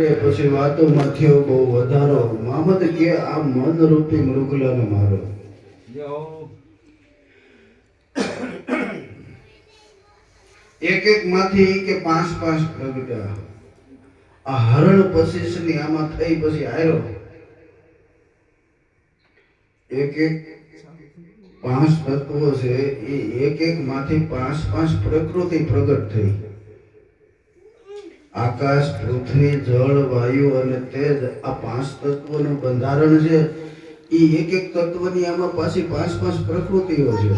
અરે પછી વાતોમાં થયો બહુ વધારો, મામદ કે આ મન રૂપી મૃગલાને મારો. એક એક માંથી કે પાંચ પાંચ પ્રગટ્યા. આ હરણ પચીસની આમાં થઈ પછી આવ્યો. એક એક પાંચ તત્વો છે એ એક એક માંથી પાંચ પાંચ પ્રકૃતિ પ્રગટ થઈ. આકાશ, પૃથ્વી, જળ, વાયુ અને તેજ, આ પાંચ તત્વોનું બંધારણ છે. એ એક એક તત્વની આમાં પાછી પાંચ પાંચ પ્રકૃતિઓ છે.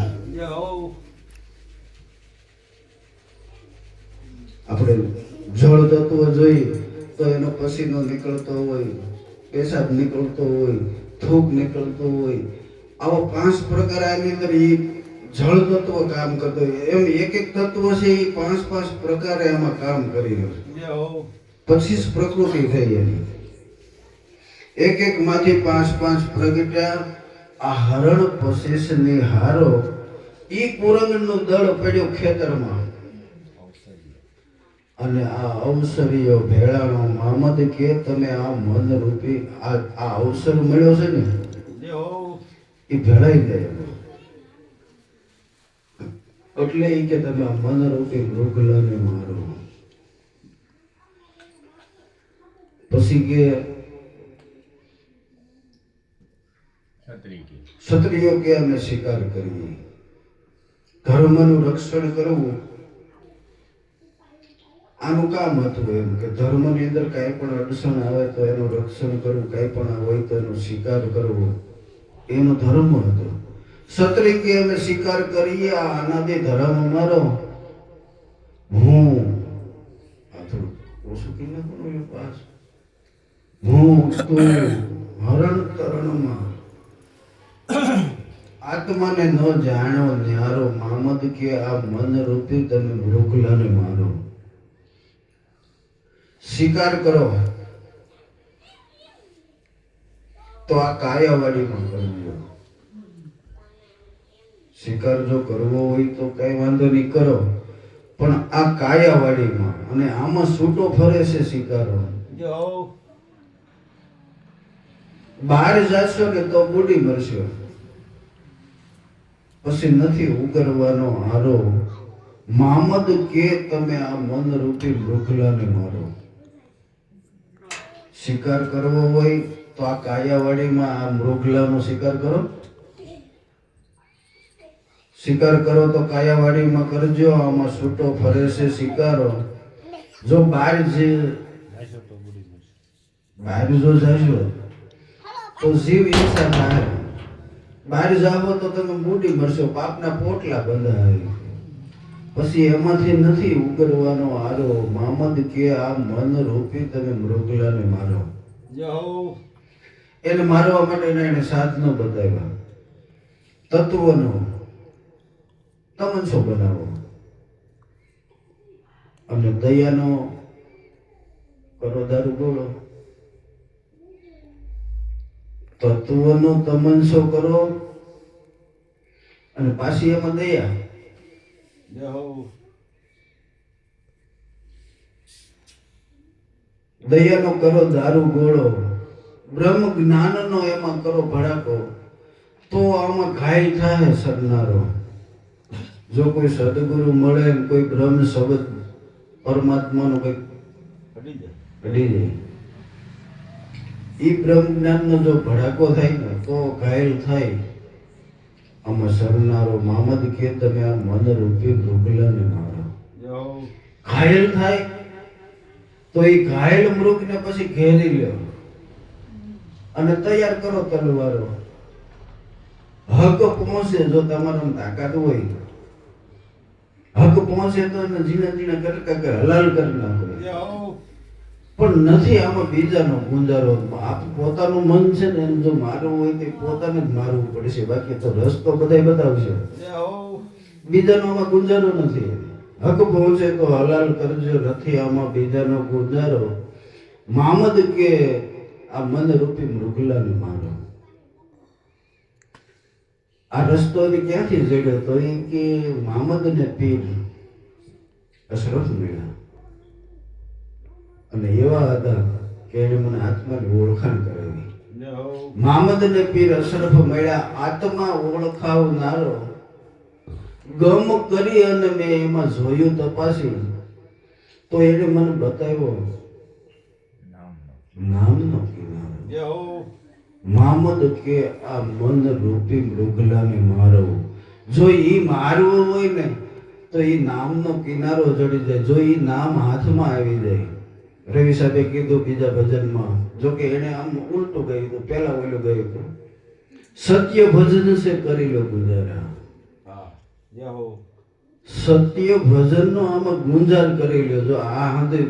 આપણે જળ તત્વ જોઈએ તો એનો પસીનો નીકળતો હોય, પેશાબ નીકળતો હોય, થૂક નીકળતો હોય, આવા પાંચ પ્રકાર આની અંદર એ જળ તત્વ કામ કરતો હોય. એમ એક એક તત્વ છે એ પાંચ પાંચ પ્રકારે આમાં કામ કરી રહ્યું છે. 25 પ્રકૃતિ થઈ એની. એક એક માંથી પાંચ પાંચ પ્રગટ્યા. આ હરણ 25 ની હારો ઈ કુરંગનું દળ પડ્યું ખેતરમાં. અને આ અવસરીઓ ભેળાનો મામદ કે તમે આ મન રૂપી આ અવસર મળ્યો છે ને એ ભેળાઈ જાય. એટલે એ કે તમે આ મન રૂપી મૃગલાને મારો. પછી કે ક્ષત્રિયો કે અમે શિકાર કરીએ, ધર્મનું રક્ષણ કરવું આનું કામ હતું. એમ કે ધર્મની અંદર કાંઈ પણ અડચણ આવે તો એનું રક્ષણ કરવું, કાંઈ પણ હોય તો એનો શિકાર કરવો, એનો ધર્મ હતો. ક્ષત્રિય કે અમે શિકાર કરીએ, આ અનાદિ ધર્મ અમારો. હું આ થોડું ઓછું કઈ નાખવાનું પાસ. હું તું હરણ તરણમાં આત્માને ન જાણો ન્યારો, મામદ કે આ મન રૂપી તમે મૃગલાને મારો. શિકાર કરો તો આ કાયાવાડીમાં કરજો. શિકાર જો કરવો હોય તો કઈ વાંધો નહીં કરો, પણ આ કાયાવાડીમાં. અને આમાં છૂટો ફરે છે શિકારો. બહાર જાશો ને તો બુડી મરશો, પછી નથી ઉગરવાનો હારો. મામદ કે તમે આ મન રૂપી મૃગલાને મારો. શિકાર કરવો હોય તો આ કાયાવાડીમાં આ મૃગલાનો શિકાર કરો. શિકાર કરો તો કાયાવાડીમાં કરજો. આમાં છૂટો ફરે છે શિકારો. જો બહાર જો જાશો તો જીવ હિંસા થાય. બહાર જાઓ તો તમે બુડી મરશો, પાપના પોટલા બંધાય. પછી એમાંથી નથી ઉગરવાનો હારો. મામદ કે આ મન રૂપી તમે મૃગલાને મારો. એને મારવા માટે એને સાધનો બતાવ્યા. તત્વનો તમંચો બનાવો અને દયાનો કરો દારૂ ગોળો. તત્વનો તમંચો કરો અને પાછી એમાં દયા. દયાનો કરો દારૂ ગોળો, બ્રહ્મ જ્ઞાનનો એમાં કરો ભડાકો. તો આમાં ઘાય થાય સરનારો. જો કોઈ સદગુરુ મળે, કોઈ બ્રહ્મ શબ્દ પરમાત્માનો કઈ અડી જાય, ઈ બ્રહ્મ જ્ઞાનનો જો ભડાકો થાય ને તો ઘાયલ થાય. આમાં સરનારો. મામદ કે તમે આ મન રૂપી મૃગલાને મારો. ઘાયલ થાય તો એ ઘાયલ મૃગને પછી ઘેરી લ્યો અને તૈયાર કરો તલવારો. હક પહોંચે જો તમારામાં તાકાત હોય, હક પહોંચે તો એને ઝીણા ઝીણા કર હલાલ કરી નાખો. પણ નથી આમાં બીજાનો ગુંજારો. પોતાનું મન છે ને એમ જો મારવું હોય તો પોતાને જ મારવું પડશે, બાકી તો રસ્તો બધાય બતાવશે. બીજાનો આમાં ગુંજારો નથી. હક પહોંચે તો હલાલ કરજો, નથી આમાં બીજાનો ગુંજારો. મામદ કે આ મન રૂપી મૃગલાને મારો. આ રસ્તો ક્યાંથી જડ્યો તો એ કે મામદ ને પીર અશરફ મળ્યા અને એવા હતા કે એને મને આત્માની ઓળખાણ કરાવી. મામદને પીર અશરફ મળ્યા આત્મા ઓળખાવનારો. ગમ કરી અને મેં એમાં જોયું તપાસી તો એને મને બતાવ્યો નામનો કિનારો. મામદ કે આ મન રૂપી મૃગલાને મારો. જો ઈ મારવો હોય ને તો ઈ નામનો કિનારો જડી જાય. જો ઈ નામ હાથમાં આવી જાય. રવિ સાહેબે કીધું બીજા ભજનમાં, જો કે એને આમ ઉલટું કહ્યું હતું, પેલા ઓલું કહ્યું હતું, સત્ય ભજન સે કરી લો ગુજારા. સત્ય ભજન નો આમાં ગુંજાર કરી લ્યો. જો આ હાથે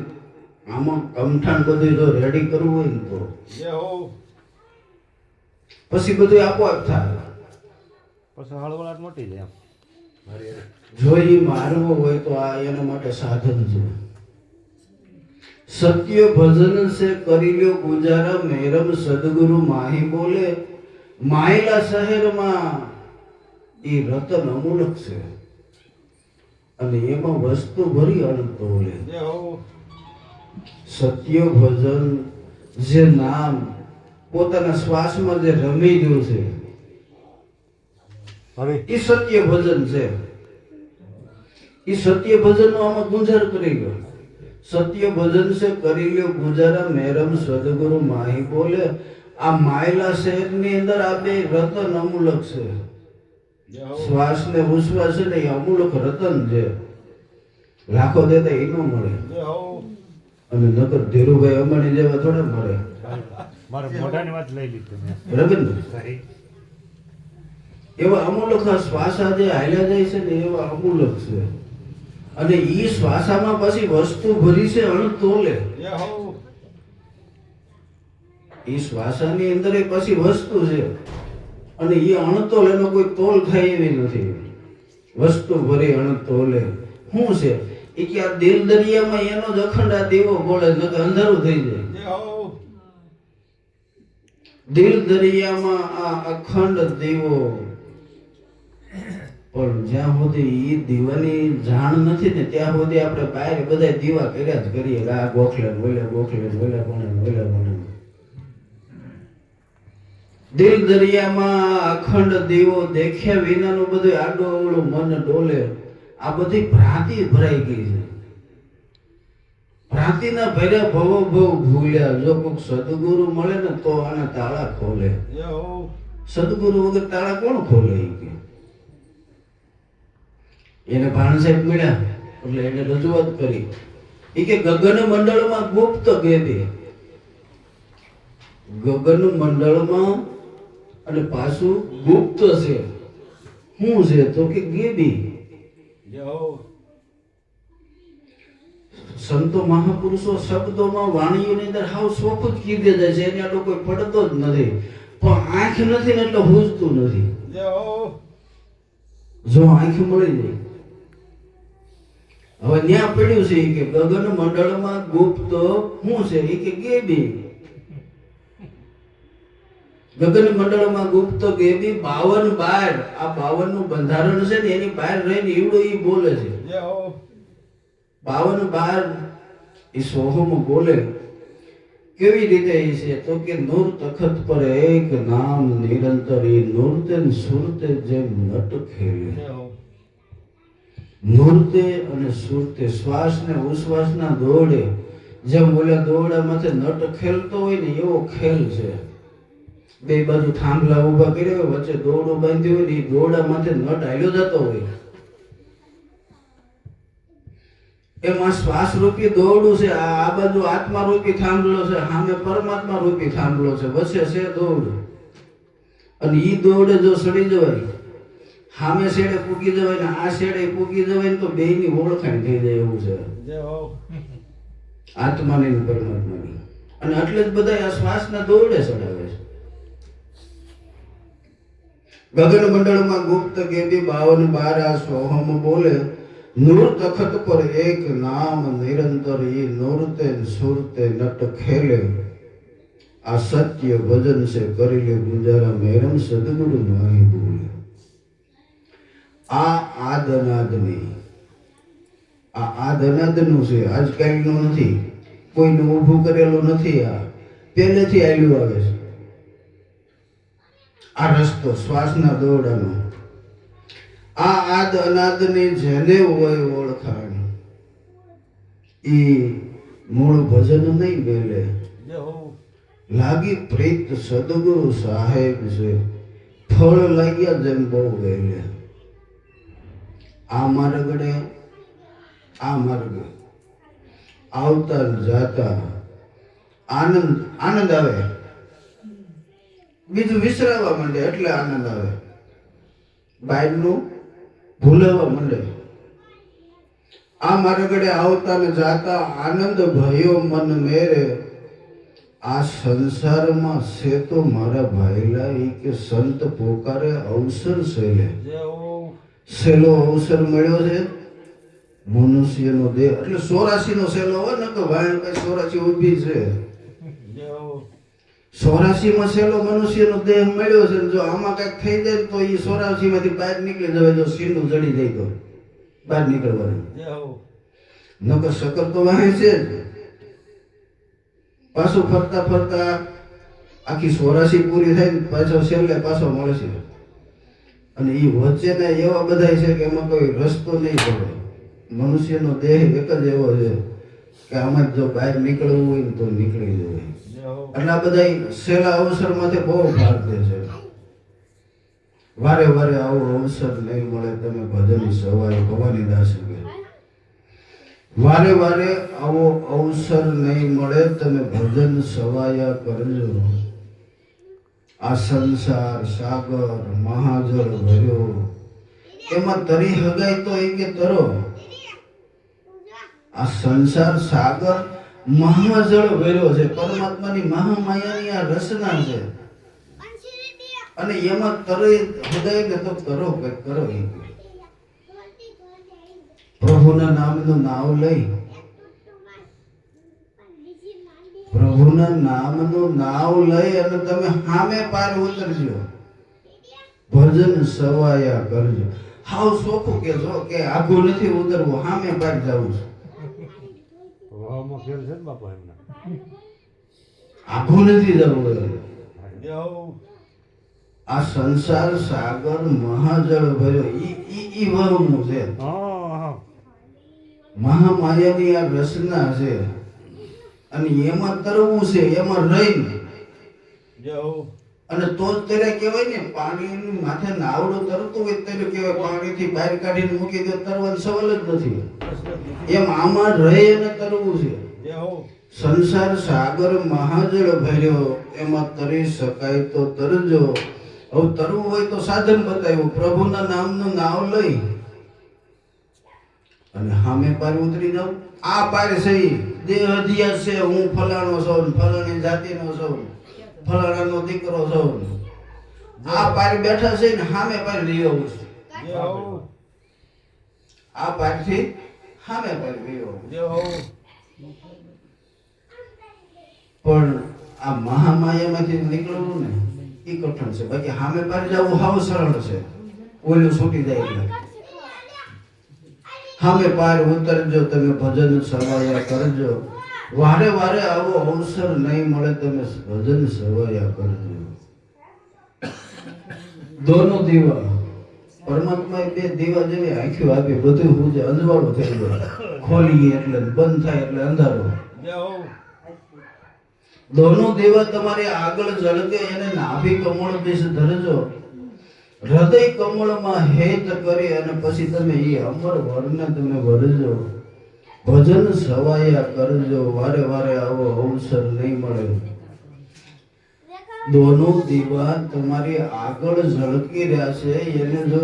આમાં કમઠાણ બધું જો રેડી કરવું હોય ને તો પછી બધું આપોઆપ થાય. પછી હળવળાટ મોટી જાય. જો ઈ મારવો હોય તો આ એના માટે સાધન છે. સત્ય ભજન સે કરી લ્યો ગુજારા. મેરમ સદગુરુ માહી બોલે. માયલા શહેરમાં ઈ રતન અમૂલક છે અને એમાં વસ્તુ ભરી અનંત બોલે. સત્ય ભજન જે નામ પોતાના શ્વાસમાં જે રમી ગયું છે એ સત્ય ભજન છે. એ સત્ય ભજન નો આમાં ગુંજાર કરી ગયો. સત્ય ભજન છે કરી લ્યો ગુજારા. મેરમ સદગુરુ માહી બોલે. આ માયલા શહેરની અંદર આ બે રતન અમૂલક છે. શ્વાસ ને ઉશ્વાસ ને એ અમૂલક રતન છે. લાખો દેતા એ ન મળે. અને નકર ધીરુભાઈ અંબાણી જેવા થોડા મળે. મારા મોઢાની વાત લઈ લીધી બરાબર ને? એવા અમૂલક શ્વાસા જે હાલ્યા જાય છે ને એવા અમૂલક છે. અને ઈ શ્વાસામાં પછી વસ્તુ ભરી છે અણતોલે. ઈ શ્વાસાની અંદર પછી વસ્તુ છે અને ઈ અણતોલ, એનો કોઈ તોલ થાય એવી નથી. વસ્તુ ભરી અણતોલે. શું છે એ કે આ દિલ દરિયામાં એનો જ અખંડ આ દીવો બોલે, નકર અંધારું થઈ જાય. દિલ દરિયામાં આ અખંડ દીવો. પણ જ્યાં સુધી ઈ દીવાની જાણ નથી ને ત્યાં સુધી આપણે બહાર બધા દીવા કર્યા જ કરીએ. આ ગોખલે ગોખલે પણ દિલ દરિયામાં અખંડ દીવો દેખ્યા વિનાનું બધું આડો અવળું મન ડોલે. આ બધી ભ્રાંતિ ભરાઈ ગઈ છે. ભ્રાંતિના ભર્યા ભવો ભવ ભૂલ્યા. જો કોઈક સદગુરુ મળે ને તો આના તાળા ખોલે. સદગુરુ વગર તાળા કોણ ખોલે? એને ભાણ સાહેબ મળ્યા એટલે એને રજૂઆત કરી. એ કે ગગન મંડળમાં ગુપ્ત ગેદી. ગગન મંડળમાં અને પાછું ગુપ્ત છે. શું છે તો કે ગેદી. સંતો મહાપુરુષો શબ્દોમાં વાણીઓની અંદર હાવ સોખું જ કીધે જાય છે. એને આટલો કોઈ પડતો જ નથી. પણ આંખ નથી ને એટલે હુજતું નથી. જો આંખ મળી જાય. હવે ત્યાં પડ્યું છે કે ગગન મંડળમાં ગુપ્ત શું છે એ કે ગેબી. ગગન મંડળમાં ગુપ્ત ગેબી 52 બાર. આ 52 નું બંધારણ છે ને એની બહાર રહીને એવડો ઈ બોલે છે. 52 બાર એ સોહમ બોલે. કેવી રીતે એ છે તો કે નૂર તખત પર એક નામ નિરંતર. એ નૂરતે સુરતે જેમ નટ ખેલે. નૂરતે અને સુરતે શ્વાસ ને ઉશ્વાસના દોડે. જેમ ઓલા દોડા માથે નટ ખેલતો હોય ને એવો ખેલ છે. બે બાજુ થાંભલા ઉભા કર્યા હોય, વચ્ચે દોડો બાંધ્યો હોય ને એ દોડા માથે નટ હાલ્યો જતો હોય. એમાં શ્વાસ રૂપી દોરડું છે. આ બાજુ આત્મા રૂપી થાંભલો છે, સામે પરમાત્મા રૂપી થાંભલો છે, વચ્ચે છે દોડ. અને ઈ દોડે જો સડી જવાય, સામે શેડે પૂકી જવાય ને આ શેડે પૂકી જવાય ને તો બેયની ઓળખાણ થઈ જાય એવું છે. આત્માની ને પરમાત્માની. અને એટલે જ બધા આ શ્વાસના દોરડે ચડાવે છે. ગગન મંડળમાં ગુપ્ત ગેબી 52 બાર. આ સોહમ બોલે. નૂર તખત પર એક નામ નિરંતર. એ નૂરતે સુરતે નટ ખેલે. આ સત્ય ભજન છે કરી લે ગુજારા. મેરમ સદગુરુ માહી બોલે. આ આદ અનાદની. આ આદ અનાદનું છે, આજકાલનું નથી. કોઈને ઊભું કરેલું નથી. આ પહેલેથી આલ્યું આવે છે આ રસ્તો શ્વાસના દોરડાનો. આ આદ અનાદની જેને હોય ઓળખાણ, ઈ મૂળ ભજન નહીં બેલે. લાગી પ્રીત સદગુરુ સાહેબ છે, ફળ લાગ્યા જેમ બહુ વહેલે. આ માર્ગડે આ માર્ગ આવતા જાતા આનંદ આનંદ આવે, બીજું વિસરાવા માંડે એટલે આનંદ આવે, બહારનું ભૂલાવા માંડે. આ માર્ગડે આવતા ને જાતા આનંદ ભયો મન મેરે. આ સંસારમાં છે તો મારા ભાઈલા ઈ કે સંત પોકારે અવસર સેલે. સેલો અવસર મળ્યો છે મનુષ્યનો દેહ, એટલે 84 નો સેલો હોય ને તો વાણ કઈ 84 ઊભી છે. 84 માં સેલો મનુષ્યનો દેહ મળ્યો છે. જો આમાં કઈક થઈ જાય તો ઈ 84 માંથી બહાર નીકળી જવાય. જો સીનું જડી જાય તો બહાર નીકળવાનું, નકર શકર તો વાહે છે જ. પાછું ફરતા ફરતા આખી 84 પૂરી થાય ને પાછો છેલ્લે પાછો મળશે. અને એ વચ્ચેના એવા બધા છે કે એમાં કોઈ રસ્તો નહીં પડે. મનુષ્યનો દેહ એક જ એવો છે કે આમાં જો બહાર નીકળવું હોય ને તો નીકળી જવાય. એટલે આ બધા છેલ્લા અવસરમાંથી બહુ ભાગતે છે. વારે વારે આવો અવસર નહીં મળે તમે ભજનની સવારે ભવાની દાસ કે વારે વારે આવો અવસર નહીં મળે તમે ભજન સવાયા કરજો. આ સંસાર સાગર મહાજળ ભર્યો, એમાં તરી હગાય તો એ કે તરો. આ સંસાર સાગર મહાજળ ભર્યો છે, પરમાત્માની મહામાયાની આ રચના છે, અને એમાં તરી હગાય ને તો કરો કઈક કરો. એ પ્રભુના નામનું નામ લઈ, પ્રભુના નામનું નામ લઈ અને તમે સામે પાર ઉતરજો, ભજન સવાયા કરજો. હાવ સોખું કે જો કે આઘું નથી ઉતરવું, સામે પાર જવું છે. આઘું નથી જવું. આ સંસાર સાગર મહાજળ ભર્યો ઈ વહમું છે. મહામાયાની આ રચના છે, અને એમાં તરવું છે, એમાં રહીને. અને તો જ ત્યારે કહેવાય ને પાણીની માથે નાવડો તરતું હોય ત્યારે કહેવાય પાણીથી બહાર કાઢીને મૂકી દે તરવાનો સવાલ જ નથી. એમ આમાં રહી અને તરવું છે. સંસાર સાગર મહાજળ ભર્યો, એમાં તરી શકાય તો તરજો. હવે તરવું હોય તો સાધન બતાવ્યું, પ્રભુના નામનું નામ લઈ અને સામે પાર ઉતરી જાવ. આ પાર છે દેહ અધિયા છે, હું ફલાણો છું, ફલાણી જાતિનો છું, ફલાણાનો દીકરો છું. આ પાર બેઠા છે ને સામે પાર રહ્યો છું. આ પારથી સામે પાર રહ્યો. પણ આ મહામાયામાંથી નીકળવું ને એ કઠણ છે. બાકી સામે પાર જવું હાવ સરળ છે, ઓલું છૂટી જાય એટલે. સામે પાર ઉતરજો તમે ભજન સવાયા કરજો. વારે વારે આવો અવસર નહીં મળે તમે ભજન સવાયા કરજો. દોનો દીવા, પરમાત્માએ બે દીવા જેવી આંખો આપી, બધું હું જે અંજવાળો થઈ ગયો. ખોલીએ એટલે બંધ થાય એટલે અંધારો. દોનો દીવા તમારી આગળ ઝળકે, એને નાભી કમળ બેસ ધરજો. હૃદય કમળમાં હેત કરી અને પછી તમે એ અમર વરને તમે વરજો. ભજન સવાયા કરજો. વારે વારે આવો અવસર નહીં મળે. દોનો દીવા તમારી આગળ ઝળકી રહ્યા છે, એને જો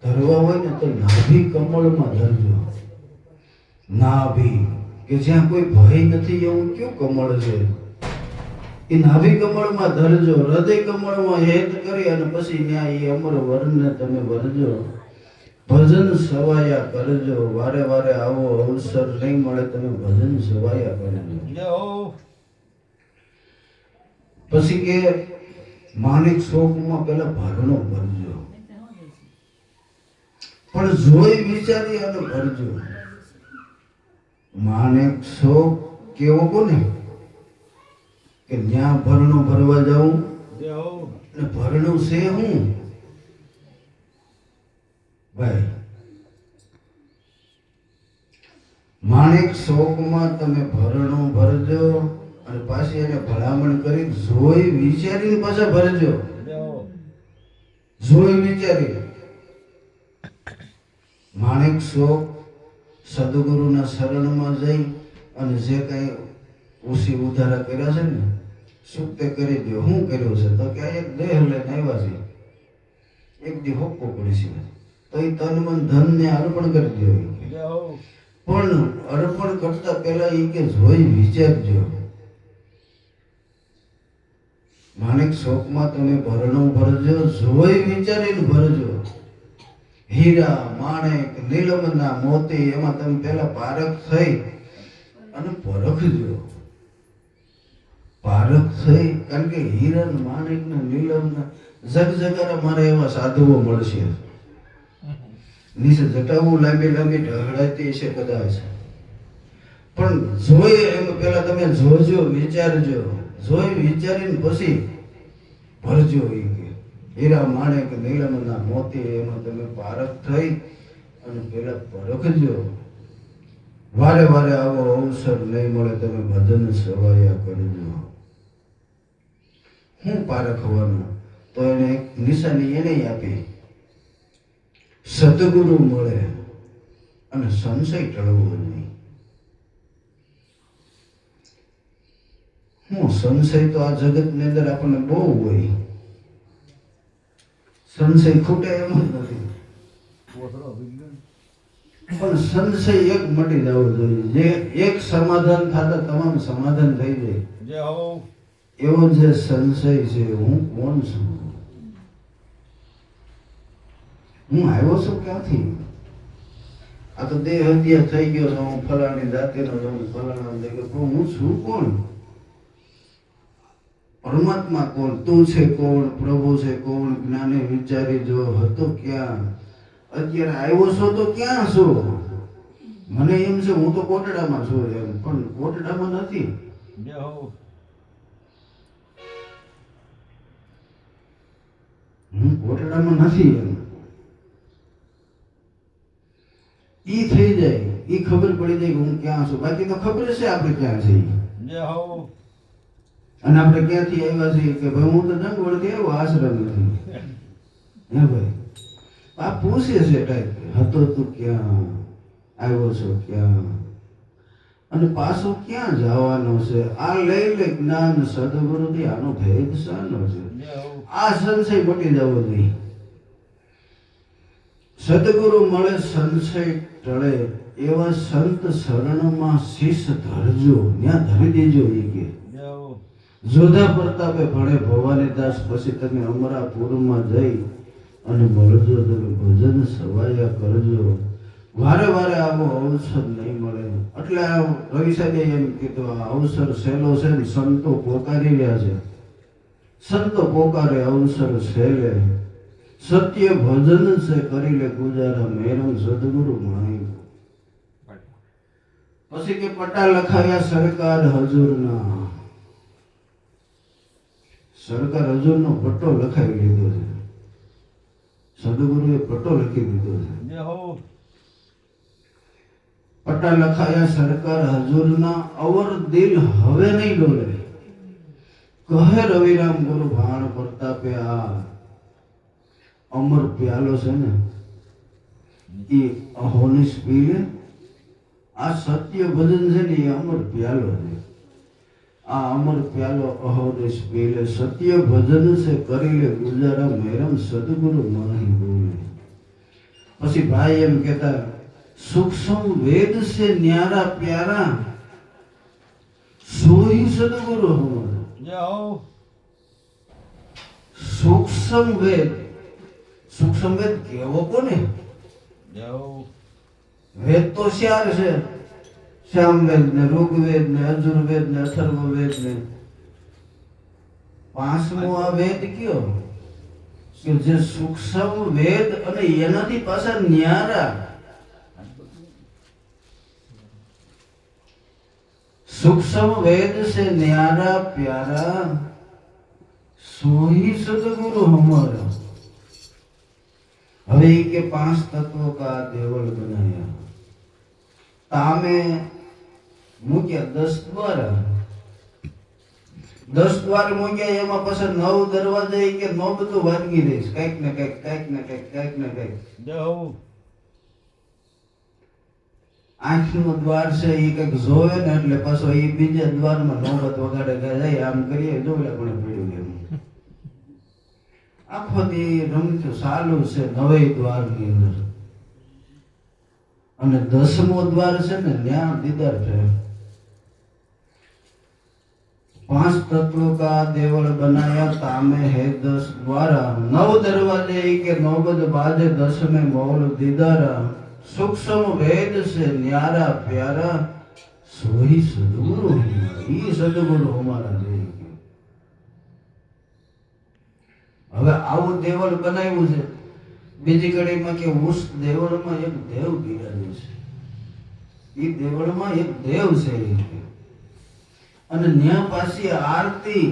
ધરવા હોય ને તો નાભી કમળમાં ધરજો. નાભી કે જ્યાં કોઈ ભય નથી એવું કયું કમળ છે, એ નાભી કમળમાં ધરજો. હૃદય કમળમાં હેત કરી અને પછી ત્યાં એ અમર વરને તમે વરજો. ભજન સવાયા કરજો. વારે વારે આવો અવસર નહીં મળે તમે ભજન સવાયા કરજો. પછી કે માણિક શોકમાં પેલા ભરણો ભરજો, પણ જોઈ વિચારી અને ભરજો. માણેક શોક કેવો કોને કે ન્યા ભરણું ભરવા જાઉં અને ભરણું છે હું ભાઈ માણેક શોકમાં તમે ભરણું ભરજો અને પાછી એને ભલામણ કરી જોઈ વિચારીને પાછા ભરજો જોઈ વિચારી માણેક શોક સદગુરુના શરણમાં જઈ અને જે કઈ ઉસી ઉધારા કર્યા છે ને શું તે કરી દો શું કર્યું છે તો કે એક દેહ લઈને આવ્યા છે એક દી હોપો પડી છે તો એ તન મન ધન ને અર્પણ કરી દો પણ અર્પણ કરતા પહેલા એ કે જોઈ વિચારજો માણેક શોકમાં તમે ભરણું ભરજો જોઈ વિચારીને ભરજો હીરા માણેક નીલમના મોતી એમાં તમે પહેલા પારખ થઈ અને પરખજો પારખ થઈ કારણ કે હીરા માણેક ને નીલમના જગજગારા મારે એવા સાધુઓ મળશે નીચે જટાવું લાંબી લાંબી ઢળાતી છે કદાચ પણ જોઈ એમ પેલા તમે જોજો વિચારજો જોઈ વિચારીને પછી ભરજો એ કે હીરા માણેક નીલમના મોતી એમાં તમે પારખ થઈ અને પેલા પરખજો વારે વારે આવો અવસર નહીં મળે તમે ભજન સવાયા કરજો હું પારખવાનું તો એને એક નિશાની એને આપી સદગુરુ મળે અને સંશય ટળવો નહીં હું સંશય તો આ જગતની અંદર આપણને બહુ હોય સંશય ખૂટે એમ જ નથી પણ સંશય એક મટી જવો જોઈએ જે એક સમાધાન થતા તમામ સમાધાન થઈ જાય એવો જે સંશય છે હું કોણ છું હું આવ્યો છું ક્યાંથી આ તો દેહ હત્યા થઈ ગયો છે હું ફલાણી જાતિનો છું ફલાણા પણ હું છું કોણ પરમાત્મા કોણ તું છે કોણ પ્રભુ છે કોણ જ્ઞાને વિચારી જો હતો ક્યાં અત્યારે આવ્યો છો તો ક્યાં છો મને એમ છે હું તો કોટડામાં છું એમ પણ કોટડામાં નથી હું કોટડામાં નથી એમ ઈ થઈ જાય ઈ ખબર પડી જાય કે હું ક્યાં છું બાકી તો ખબર છે આપણે ક્યાં છીએ અને આપણે ક્યાંથી આવ્યા છીએ કે ભાઈ હું તો જંગવળથી આવ્યો આશ્રમ નથી હે ભાઈ આ પૂછે છે ટાઈપ હતો તું ક્યાં આવ્યો છો ક્યાં અને પાછો ક્યાં જવાનો છે આ લઈ લે જ્ઞાન સદગુરુથી આનો ભેદ શાનો છે આ સંશય મટી જવો જોઈએ સદગુરુ મળે સંશય ટળે એવા સંત શરણમાં શીશ ધરજો ત્યાં ધરી દેજો એ કે જોધા પ્રતાપે ભણે ભવાનીદાસ પછી તમે અમરાપુરમાં જઈ અને મળજો તમે ભજન સવાયા કરજો વારે વારે આવો અવસર નહીં મળે એટલે રવિ સાહેબે એમ કીધું આ અવસર સહેલો છે ને સંતો પોકારી રહ્યા છે સંતો પોકારે અવસર સહેલે સત્ય ભજન છે કરી લે ગુજારા મેરમ સદગુરુ માણી પછી કે પટા લખાયા સરકાર હજુરના સરકાર હજુરનો પટ્ટો લખાવી લીધો છે સદગુરુએ પટ્ટો લખી દીધો છે પટ્ટા લખાયા સરકાર હજુરના અવર દિલ હવે નહીં ડોલે કહે રવિરામ ગુરુ ભાણ પ્રતાપે આ અમર પ્યાલો છે ને એ અહોનિશ પી લે આ સત્ય ભજન છે ને એ અમર પ્યાલો છે આ અમર પ્યાલો અહોનિશ પી લે સત્ય ભજન છે કરી લે ગુજારા મેરમ સદગુરુ નહીં બોલે પછી ભાઈ એમ કહેતા સૂક્ષ્મ વેદ से न्यारा प्यारा सोही सदगुरु हमारा सूक्ष्म वेद केवो कोने वेद तो चार છે સામવેદ ને ઋગ્વેદ ને અજુર્વેદ ને અથર્વવેદ ને પાંચમો આ વેદ કયો કે જે સૂક્ષ્મ વેદ અને એનાથી પાછા ન્યારા सूक्ष्म वेद से न्यारा प्यारा सोही सदगुरु हमारा। હવે ઈ કે 5 તત્વો કા દેવળ બનાયા, તામે મૂક્યા 10 દ્વાર, 10 દ્વાર મૂક્યા, એમાં પછી 9 દરવાજા ઈ કે નો બધું વાગી રહીશ, કઈક ને કઈક આંખનું દ્વાર છે ઈ કઈક જોવે ને એટલે પાછો ઈ બીજા દ્વારમાં નોબત વગાડે કે જાય આમ કરીએ જોલે પણ પડ્યું એમ આખો દી રમતું ચાલુ છે 9 દ્વારની અંદર, અને 10મો દ્વાર છે ને ત્યાં દીદાર છે। 5 तत्वों का देवल बनाया, तामे है 10 द्वारा, 9 दरवाजे के 9 बाजे, 10 में मौल दीदारा, सूक्ष्म वेद से न्यारा प्यारा, सोही सदगुरु हमारा। ई सदगुरु हमारा है। હવે આવું દેવળ બનાવ્યું છે, બીજી કડીમાં કે ઉસ દેવળમાં એક દેવ બિરાજે છે, ઈ દેવળમાં એક દેવ છે, અને ન્યા પાછી આરતી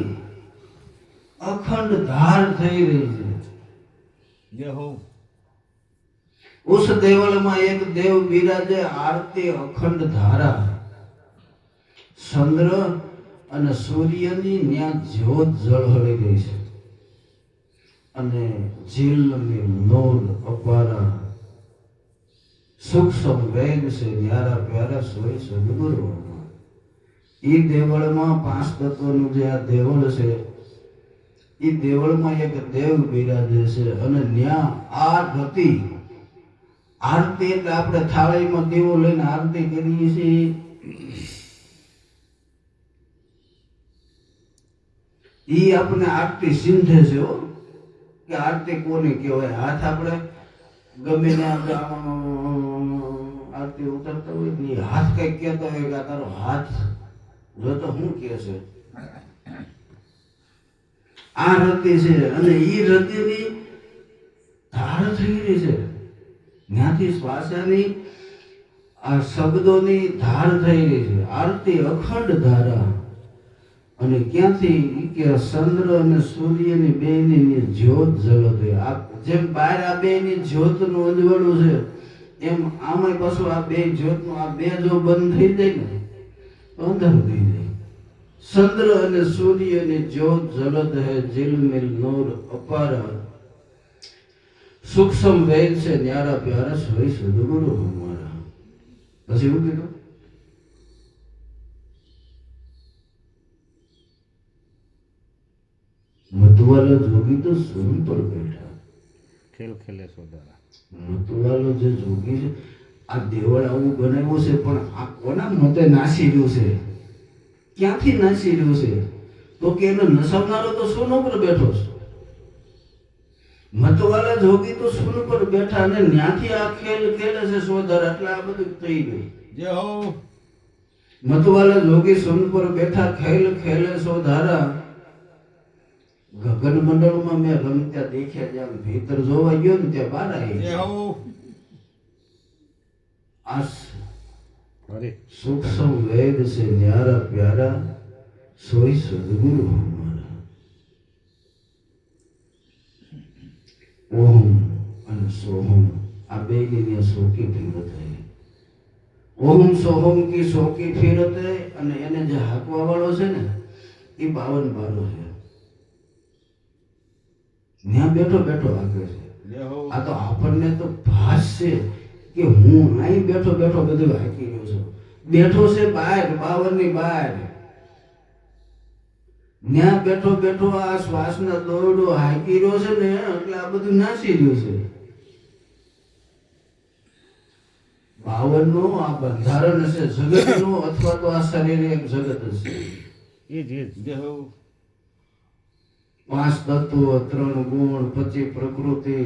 અખંડ ધાર થઈ રહી છે। જય હો। ઉસ દેવળમાં એક દેવ બિરાજે, આરતી અખંડ ધારા, ચંદ્ર અને સૂર્યની ન્યા જ્યોત ઝળહળી ગઈ છે, અને જીલમી નૂર અપારા, सूक्ष्म वेद से न्यारा प्यारा सोई सदगुरु। ई देवळમાં 5 તત્વનું જે આ દેવળ છે, ઈ દેવળમાં એક દેવ બિરાજે છે, અને ન્યા આ ગતિ આરતી એટલે આપણે થાળીમાં દીવો લઈને આરતી કરીએ છીએ, ઈ આપણે આરતી સિંધે છે હો, કે આરતી કોને કહેવાય। હાથ આપણે ગમે ને આપણે આરતી ઉતરતા હોય ને હાથ કઈક કહેતો હોય કે તારો હાથ જો તો શું કહે છે, આ રતિ છે, અને ઈ રતિની ધાર થઈ રહી છે, ત્યાંથી શ્વાસની આ શબ્દોની ધાર થઈ રહી છે, આરતી અખંડ ધારા, અને ક્યાંથી કે ચંદ્ર અને સૂર્યની બેની જ્યોત ઝળકે, આ જેમ બહાર આ બેની જ્યોતનું અજવાળું છે, એમ આમાં પાછું આ બે જ્યોતનું આ બે જો બંધ થઈ જાય ને તો અંધારું થઈ જાય। ચંદ્ર અને સૂર્યની જ્યોત ઝલત હૈ, જીલમિલ નૂર અપારા, सूक्ष्म वेद से न्यारा प्यारा सोई सदगुरु हमारा। પછી એવું કીધું, मतवाला जोगी तो सूर्य पर बैठा, ખેલ ખેલે સોદારા। मतवालो જે જોગી છે, આ દેવળ આવું બનાવ્યું છે, પણ આ કોના મતે નાસી રહ્યું છે, ક્યાંથી નાસી રહ્યું છે, તો કે એને નસાવનારો તો સોનો પર બેઠો છે। मतवाला જોગી તો સોનો પર બેઠા, અને ન્યાથી આ ખેલ ખેલે છે સોદારા, એટલે આ બધું થઈ ગયું। જય હો। मतवाला जोगी सोन पर बैठा, खेल खेले सोधारा, गगन मंडल में मैं रमत्या देख्या, ज्यां भीतर जोवा गयो ने त्या बहार आई। જય હો। आस અરે सूक्ष्म वेद से न्यारा प्यारा, सोई सदगुरु हमारा। ओम અને સોહમ આ બેની ને સોકી ફિરત है। ઓમ સોહમ की સોકી ફિરત है, અને એને જે હાકવા વાળો છે ને એ 52 બારો છે, ત્યાં બેઠો બેઠો હાકે છે। જય હો। આ તો આપણને તો ભાસ છે કે હું અહીં બેઠો બેઠો બધું હાકી રહ્યો છું, બેઠો છે બહાર 52 ની બહાર, ત્યાં બેઠો બેઠો આ શ્વાસના દોરડો હાકી રહ્યો છે ને, એટલે આ બધું નાસી રહ્યું છે। 52 નું આ બંધારણ છે જગતનું, અથવા તો આ શરીર એક જગત છે। એ જ જય હો। 5 તત્વો, 3 ગુણ, 25 પ્રકૃતિ,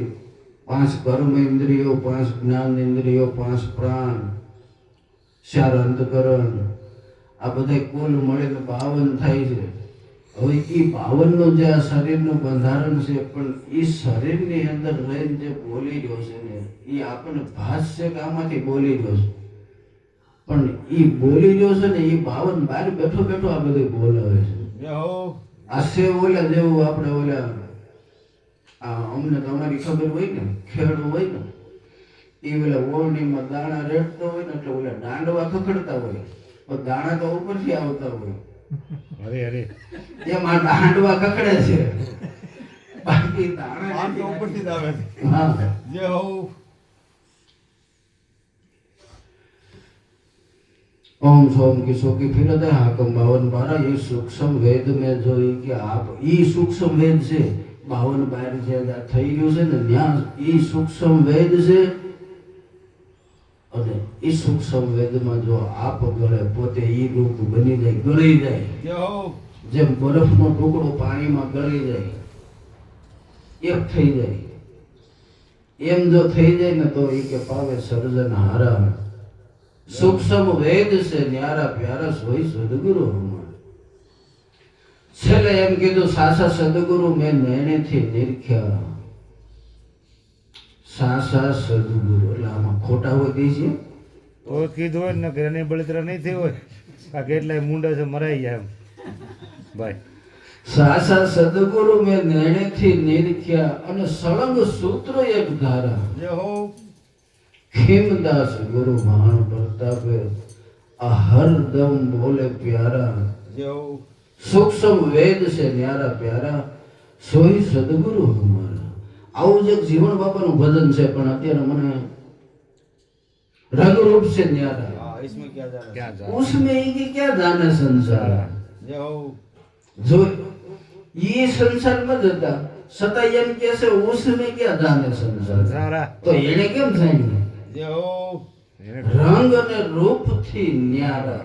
5 કર્મ ઇન્દ્રિયો, 5 જ્ઞાન ઇન્દ્રિયો, 5 પ્રાણ, 4 અંતકરણ, આ બધા કુલ મળીને 52 થાય છે। હવે એ 52 નું જે આ શરીરનું બંધારણ છે, પણ એ શરીરની અંદર રહીને જે બોલી રહ્યો છે ને, એ આપણને ભાસ છે કે આમાંથી બોલી રહ્યો છે, પણ ઈ બોલી રહ્યો છે ને ઈ 52 બહાર બેઠો બેઠો આ બધું બોલાવે છે. જય હો આ સેવ ઓલા જેવું આપણે ઓલા અમને તમારી ખબર હોય ને ખેડ હોય ને એ ઓલા ઓરણીમાં દાણા રેડતો હોય ને એટલે ઓલા દાંડવા ખખડતા હોય તો દાણા તો ઉપરથી આવતા હોય અરે અરે એમ આ દાંડવા ખખડે છે બાકી દાણા આમ તો ઉપરથી જ આવે છે. હા જય હો ओम सोम की शोकी फिरत है हाकम 52 ये सूक्ष्म वेद में जो ये कि आप ये सूक्ष्म वेद से 52 જે થઈ ગયું છે ને ત્યાં એ સૂક્ષ્મ વેદ છે અને એ સૂક્ષ્મ વેદમાં જો આપ ગળે પોતે એ રૂપ બની જાય ગળી જાય જય હો જેમ બરફનો ટુકડો પાણીમાં ગળી જાય એક થઈ જાય એમ જો થઈ જાય ને તો એ કે પાવે સર્જન હારા सूक्ष्म वेद से न्यारा प्यारा सोई सदगुरु हमार छेले एम कीधुं सासा सदगुरु मैं नेणे थी निरख्या सासा सदगुरु એટલે આમાં ખોટા હોય દે છે તો કીધું હોય ને ઘરની બળતરા નહીં થઈ હોય આ કેટલાય મુંડા છે મરાઈ ગયા એમ ભાઈ સાસા સદગુરુ મેં નેણે થી નિરખ્યા અને સળંગ સૂત્ર એક ધારા જય હો खेमदास गुरु महान प्रतापे हरदम बोले प्यारा જય હો सूक्ष्म वेद से न्यारा प्यारा सोई सदगुरु हमारा આવું જ એક જીવન બાપાનું ભજન છે પણ અત્યારે મને रंग रूप से न्यारा हाँ इसमें क्या जाना उसमें ये क्या जाने संसार जय हो जो ये संसार में जता सता एम कैसे उसमें क्या जाने संसार सारा તો એને કેમ થાય जय हो રંગ અને રૂપ થી ન્યારા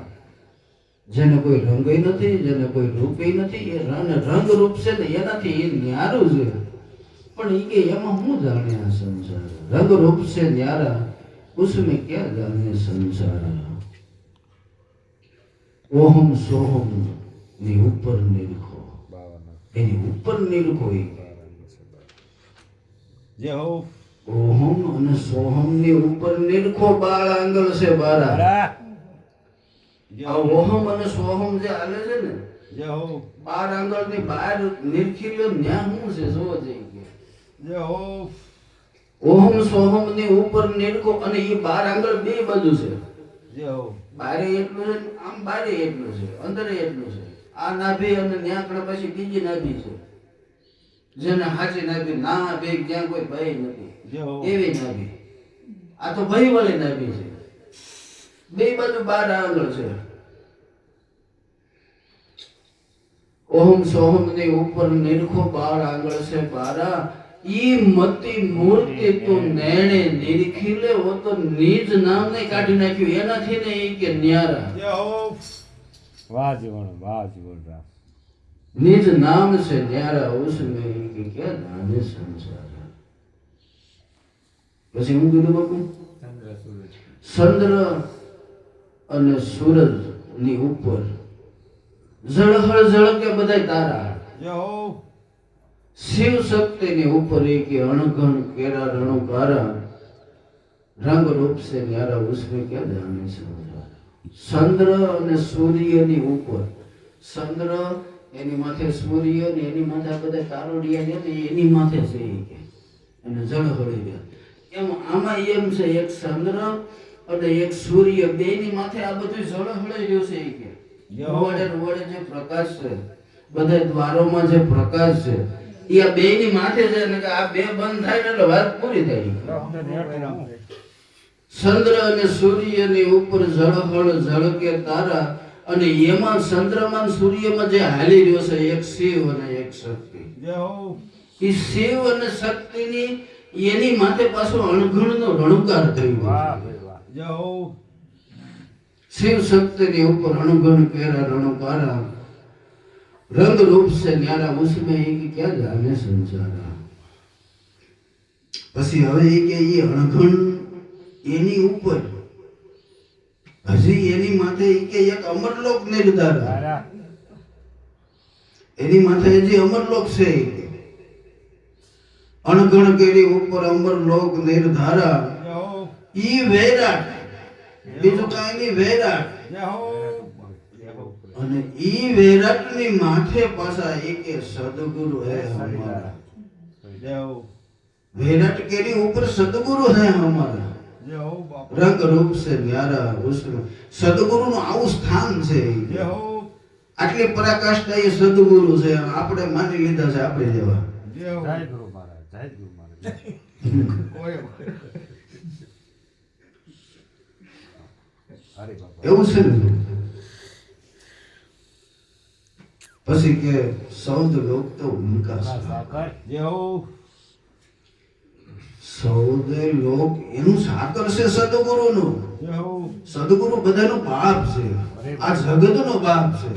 જેને કોઈ રંગય નથી જેને કોઈ રૂપય નથી એ રંગ રૂપ છે ને એનાથી એ ન્યારું છે પણ એ કે એમાં હું જાણે આ સંસાર રંગ રૂપ છે ન્યારા उसमें क्या जाने संसार ओहम सोहम ની ઉપર નિરખો એની ઉપર નિરખો जय हो ઓહમ અને સોહમ ની ઉપર નિરખો બાળ આંગળ છે બારા આ ઓહમ અને સોહમ જે હાલે છે ને जय हो બાર આંગળ ની બહાર નિરખી લ્યો ન્યા શું છે જોવો જઈ जय हो ઓહમ સોહમ ની ઉપર નિરખો અને એ બાર આંગળ બે બાજુ છે जय हो બારે એટલું છે આમ બારે એટલું છે અંદરે એટલું છે આ નાભી અને ન્યાકડા પછી બીજી નાભી છે જેને હાચી નાભી ના બે જ્યાં કોઈ ભય નથી जय हो એવી નાભી આ તો ભય વાળી નાભી છે બે બાજુ બાર આંગળ છે ઓહમ સોહમ ની ઉપર નિરખો બાર આંગળ છે બારા ઈ મતી મૂર્તિ તું નેણે નિરખી લે વો તો નિજ નામ ને કાઢી નાખ્યું એનાથી ને ઈ કે ન્યારા जय हो वाह जीवन राम निज नाम से न्यारा उसमें कि क्या जाने संसार પછી હું કીધું બાપુ ચંદ્ર અને સૂરજ ની ઉપર ઝળહળ ઝળકે બધાય તારા जय हो શિવ શક્તિ ની ઉપર એક અણઘણ કેરા રણુકારા રંગ રૂપ से न्यारा उसमें क्या जाने संसार ચંદ્ર અને સૂર્ય ની ઉપર ચંદ્ર એની માથે સૂર્ય ને એની માથે આ બધા તારોડિયા ને એની માથે છે એ કે અને ઝળહળી રહ્યા એમ આમાં એમ છે એક ચંદ્ર અને એક સૂર્ય બેની માથે આ બધું ઝળહળી રહ્યું છે એ કે વડે વડે જે પ્રકાશ છે બધા દ્વારોમાં જે પ્રકાશ છે એ આ બેની માથે છે ને કે આ બે બંધ થાય ને એટલે વાત પૂરી થાય ચંદ્ર અને સૂર્યની ઉપર ઝળહળ ઝળકે તારા અને એમાં ચંદ્રમાં સૂર્યમાં જે હાલી રહ્યો છે એક શિવ અને એક શક્તિ जय हो એ શિવ અને શક્તિની એની માથે પાછો અણઘણનો રણુકાર થયો वाह भाई वाह जय हो शिव शक्ति के ऊपर अणुगण केरा रणुकारा रंग रूप से न्यारा उसमें एक क्या जाने संसारा પછી હવે એ કે એ અણઘણ એની ઉપર હજી એની માથે એ કે એક અમરલોક નિર્ધારા એની માથે હજી અમરલોક છે અણઘણ કેરી ઉપર અમરલોક નિર્ધારા जय हो ઈ વૈરાટ બીજું કાંઈ નહીં, વૈરાટ. જય હો અને ઈ વૈરાટની માથે પાછા એકે સદગુરુ હે હમારા. જય હો वैराट केरी ऊपर सदगुरु है हमारा. જય હો બાપા रंग रूप से न्यारा उसमें सदगुरु નું આવું સ્થાન છે. જય હો આટલી પરાકાષ્ઠા એ સદગુરુ છે, આપણે માની લીધા છે આપણે જેવા. જય હો જય ગુરુ મહારાજ, જય ગુરુ મહારાજ. ઓય હરે બાપા. એવું છે ને. પછી કે સૌદ લોક તો ઉનકા સાથ. સાકર જય હો સૌદ લોક એનું સાકર છે સદગુરુનું. જય હો સદગુરુ બધાનો બાપ છે, આ જગતનો બાપ છે.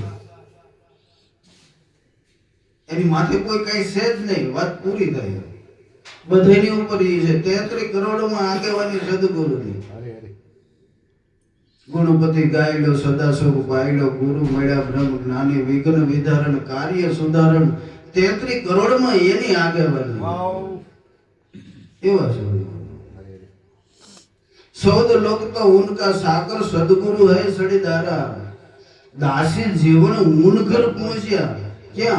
એની માથે કોઈ કઈ છે જ નહીં. વાત પૂરી થઈ. બધાની ઉપર ઈ છે. 33 કરોડમાં આગેવાની સદગુરુની. હરે હરે. ગુણપતિ ગાયલો સદાશિવ પાયલો ગુરુ મળ્યા બ્રહ્મ જ્ઞાની વિઘ્ન વિધારણ કાર્ય સુધારણ 33 કરોડમાં એની આગેવાની. વાવ એવા છે. હરે હરે. सौद लोक तो उनका साकर सदगुरु है सड़ीदारा. दासी जीवन उन घर पहुंचा क्या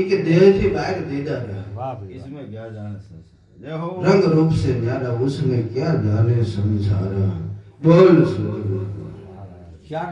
एक देह थी बाहर दीदारा. વાહ ભાઈ વાહ. इसमें क्या जाने सर जय हो रंग रूप से न्यारा उसमें क्या जाने संसारा. बोल सदगुरु. ख्याल